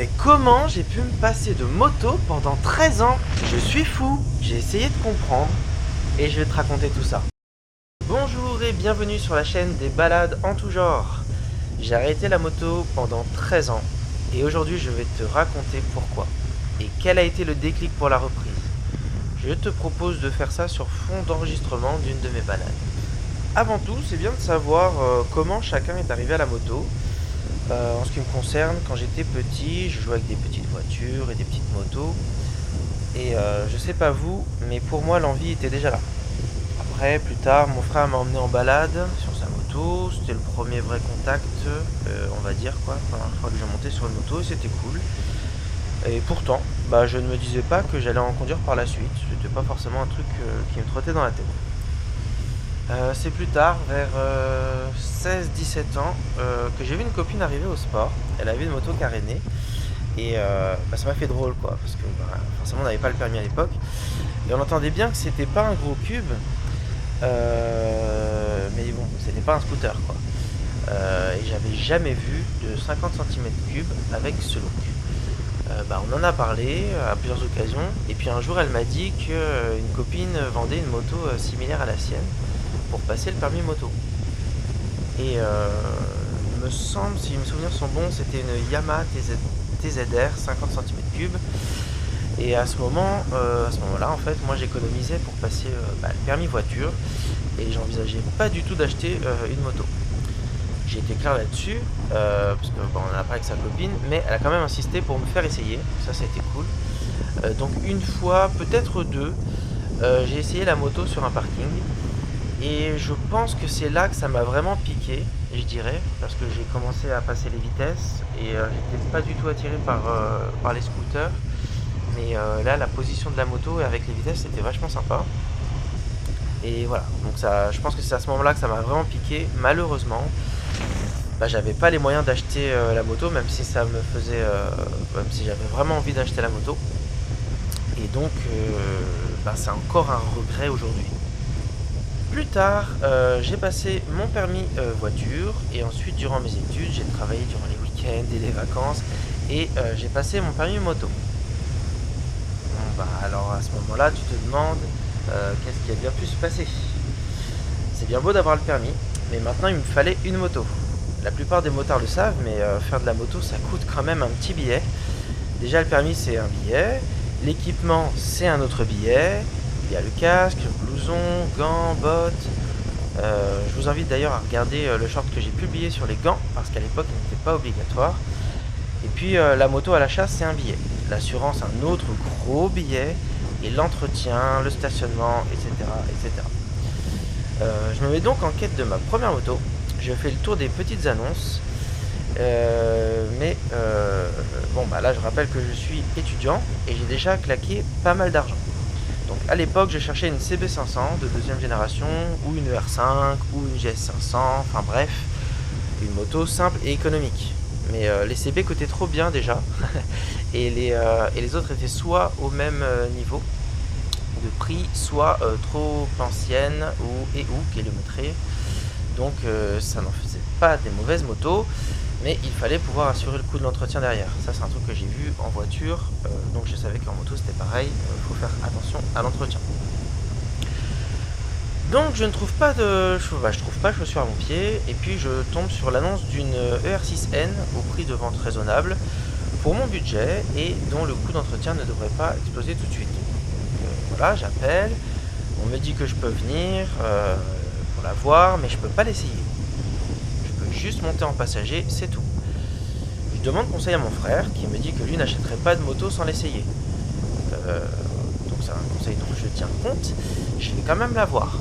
Mais comment j'ai pu me passer de moto pendant 13 ans? Je suis fou. J'ai essayé de comprendre et je vais te raconter tout ça. Bonjour et bienvenue sur la chaîne des balades en tout genre. J'ai arrêté la moto pendant 13 ans et aujourd'hui je vais te raconter pourquoi et quel a été le déclic pour la reprise. Je te propose de faire ça sur fond d'enregistrement d'une de mes balades. Avant tout, c'est bien de savoir comment chacun est arrivé à la moto. En ce qui me concerne, quand j'étais petit, je jouais avec des petites voitures et des petites motos. Et je sais pas vous, mais pour moi l'envie était déjà là. Après, plus tard, mon frère m'a emmené en balade sur sa moto. C'était le premier vrai contact, on va dire quoi, la première fois que j'ai monté sur une moto et c'était cool. Et pourtant, je ne me disais pas que j'allais en conduire par la suite. C'était pas forcément un truc qui me trottait dans la tête. C'est plus tard, vers 16-17 ans, que j'ai vu une copine arriver au sport. Elle avait une moto carénée. Et ça m'a fait drôle quoi, parce que forcément on n'avait pas le permis à l'époque. Et on entendait bien que c'était pas un gros cube, mais bon, c'était pas un scooter quoi. Et j'avais jamais vu de 50 cm3 avec ce look. On en a parlé à plusieurs occasions, et puis un jour elle m'a dit qu'une copine vendait une moto similaire à la sienne pour passer le permis moto. Et il me semble, si mes souvenirs sont bons, c'était une Yamaha TZR 50 cm3. Et à ce moment-là, en fait, moi j'économisais pour passer le permis voiture et j'envisageais pas du tout d'acheter une moto. J'ai été clair là-dessus, parce qu'on en a parlé avec sa copine, mais elle a quand même insisté pour me faire essayer. Ça a été cool. Donc une fois, peut-être deux, j'ai essayé la moto sur un parking. Et je pense que c'est là que ça m'a vraiment piqué, je dirais, parce que j'ai commencé à passer les vitesses et j'étais pas du tout attiré par les scooters. Mais là, la position de la moto avec les vitesses, c'était vachement sympa. Et voilà, donc ça, je pense que c'est à ce moment-là que ça m'a vraiment piqué. Malheureusement, j'avais pas les moyens d'acheter la moto, même si ça me faisait, même si j'avais vraiment envie d'acheter la moto. Et donc, c'est encore un regret aujourd'hui. Plus tard, j'ai passé mon permis voiture et ensuite durant mes études, j'ai travaillé durant les week-ends et les vacances et j'ai passé mon permis moto. Alors à ce moment-là, tu te demandes qu'est-ce qui a bien pu se passer. C'est bien beau d'avoir le permis, mais maintenant il me fallait une moto. La plupart des motards le savent, mais faire de la moto, ça coûte quand même un petit billet. Déjà le permis c'est un billet, l'équipement c'est un autre billet. Il y a le casque, le blouson, gants, bottes. Je vous invite d'ailleurs à regarder le short que j'ai publié sur les gants, parce qu'à l'époque il n'était pas obligatoire. Et puis la moto à l'achat c'est un billet. L'assurance un autre gros billet. Et l'entretien, le stationnement, etc. etc. Je me mets donc en quête de ma première moto. Je fais le tour des petites annonces. Là je rappelle que je suis étudiant et j'ai déjà claqué pas mal d'argent. Donc à l'époque je cherchais une CB500 de deuxième génération ou une R5 ou une GS500, enfin bref, une moto simple et économique. Mais les CB coûtaient trop bien déjà et les autres étaient soit au même niveau de prix, soit trop anciennes ou kilométrées. Donc ça n'en faisait pas des mauvaises motos, mais il fallait pouvoir assurer le coût de l'entretien derrière. Ça c'est un truc que j'ai vu en voiture, donc je savais qu'en moto c'était pareil, faut faire attention à l'entretien. Donc je ne trouve pas de chaussures à mon pied, et puis je tombe sur l'annonce d'une ER6N au prix de vente raisonnable pour mon budget et dont le coût d'entretien ne devrait pas exploser tout de suite. Voilà, j'appelle, on me dit que je peux venir pour la voir, mais je peux pas l'essayer. Je peux juste monter en passager, c'est tout. Je demande conseil à mon frère qui me dit que lui n'achèterait pas de moto sans l'essayer. Donc c'est un conseil dont je tiens compte. Je vais quand même la voir.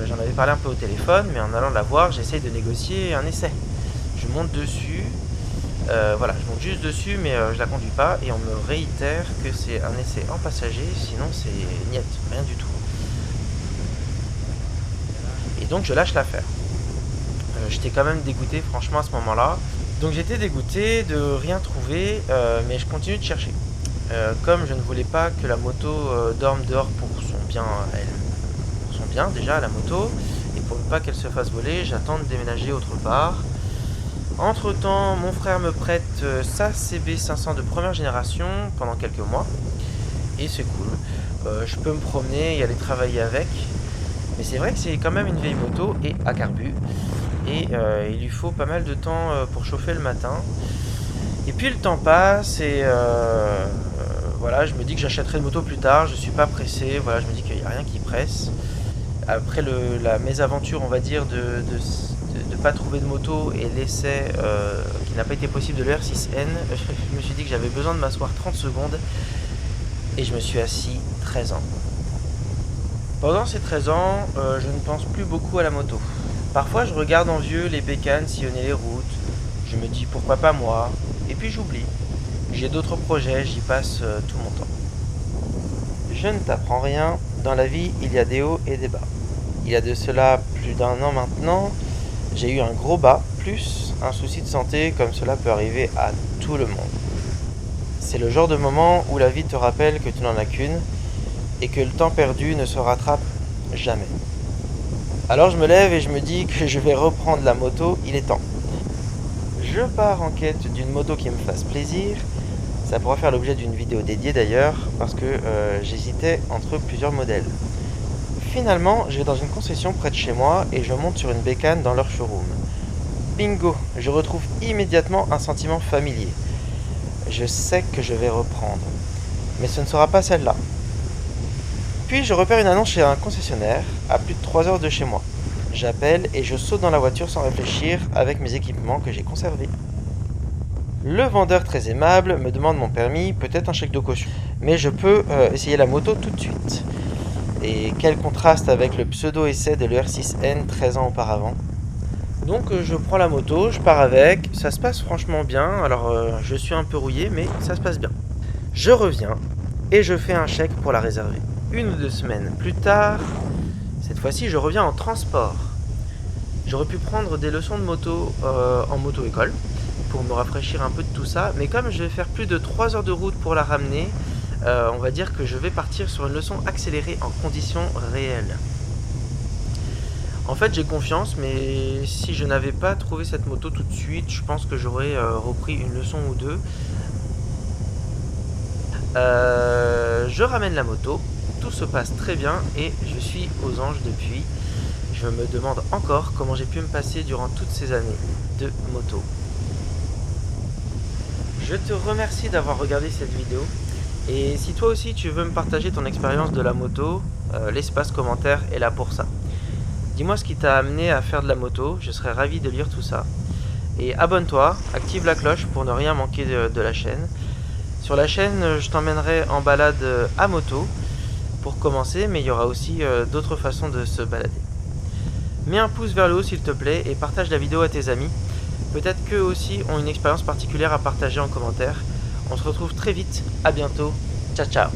J'en avais parlé un peu au téléphone, mais en allant la voir, j'essaye de négocier un essai. Je monte dessus, je monte juste dessus, mais je la conduis pas, et on me réitère que c'est un essai en passager, sinon c'est niet, rien du tout. Et donc je lâche l'affaire. J'étais quand même dégoûté, franchement, à ce moment-là. Donc j'étais dégoûté de rien trouver, mais je continue de chercher. Comme je ne voulais pas que la moto dorme dehors pour son bien, déjà la moto, et pour ne pas qu'elle se fasse voler, j'attends de déménager autre part. Entre temps, mon frère me prête sa CB500 de première génération pendant quelques mois. Et c'est cool. Je peux me promener et aller travailler avec. Mais c'est vrai que c'est quand même une vieille moto et à carbu. Et il lui faut pas mal de temps pour chauffer le matin. Et puis le temps passe et voilà, je me dis que j'achèterai une moto plus tard. Je suis pas pressé. Voilà, je me dis qu'il n'y a rien qui presse. Après la mésaventure, on va dire, de pas trouver de moto et l'essai qui n'a pas été possible de l'ER6N, je me suis dit que j'avais besoin de m'asseoir 30 secondes et je me suis assis 13 ans. Pendant ces 13 ans, je ne pense plus beaucoup à la moto. Parfois, je regarde en vieux les bécanes sillonner les routes. Je me dis pourquoi pas moi, et puis j'oublie. J'ai d'autres projets, j'y passe tout mon temps. Je ne t'apprends rien, dans la vie, il y a des hauts et des bas. Il y a de cela plus d'un an maintenant, j'ai eu un gros bas, plus un souci de santé comme cela peut arriver à tout le monde. C'est le genre de moment où la vie te rappelle que tu n'en as qu'une et que le temps perdu ne se rattrape jamais. Alors je me lève et je me dis que je vais reprendre la moto, il est temps. Je pars en quête d'une moto qui me fasse plaisir. Ça pourra faire l'objet d'une vidéo dédiée d'ailleurs, parce que j'hésitais entre plusieurs modèles. Finalement, je vais dans une concession près de chez moi et je monte sur une bécane dans leur showroom. Bingo, je retrouve immédiatement un sentiment familier. Je sais que je vais reprendre, mais ce ne sera pas celle-là. Puis je repère une annonce chez un concessionnaire, à plus de 3 heures de chez moi. J'appelle et je saute dans la voiture sans réfléchir avec mes équipements que j'ai conservés. Le vendeur très aimable me demande mon permis, peut-être un chèque de caution. Mais je peux essayer la moto tout de suite. Et quel contraste avec le pseudo-essai de l'ER6N 13 ans auparavant. Donc je prends la moto, je pars avec, ça se passe franchement bien. Alors je suis un peu rouillé mais ça se passe bien. Je reviens et je fais un chèque pour la réserver. 1 ou 2 semaines plus tard, cette fois-ci je reviens en transport. J'aurais pu prendre des leçons de moto en moto-école pour me rafraîchir un peu de tout ça, mais comme je vais faire plus de 3 heures de route pour la ramener, on va dire que je vais partir sur une leçon accélérée en conditions réelles. En fait j'ai confiance, mais si je n'avais pas trouvé cette moto tout de suite, je pense que j'aurais repris une leçon ou deux. Je ramène la moto, tout se passe très bien et je suis aux anges depuis. Je me demande encore comment j'ai pu me passer durant toutes ces années de moto. Je te remercie d'avoir regardé cette vidéo. Et si toi aussi tu veux me partager ton expérience de la moto, l'espace commentaire est là pour ça. Dis-moi ce qui t'a amené à faire de la moto, je serais ravi de lire tout ça. Et abonne-toi, active la cloche pour ne rien manquer de la chaîne. Sur la chaîne, je t'emmènerai en balade à moto pour commencer, mais il y aura aussi d'autres façons de se balader. Mets un pouce vers le haut s'il te plaît et partage la vidéo à tes amis. Peut-être qu'eux aussi ont une expérience particulière à partager en commentaire. On se retrouve très vite, à bientôt, ciao ciao.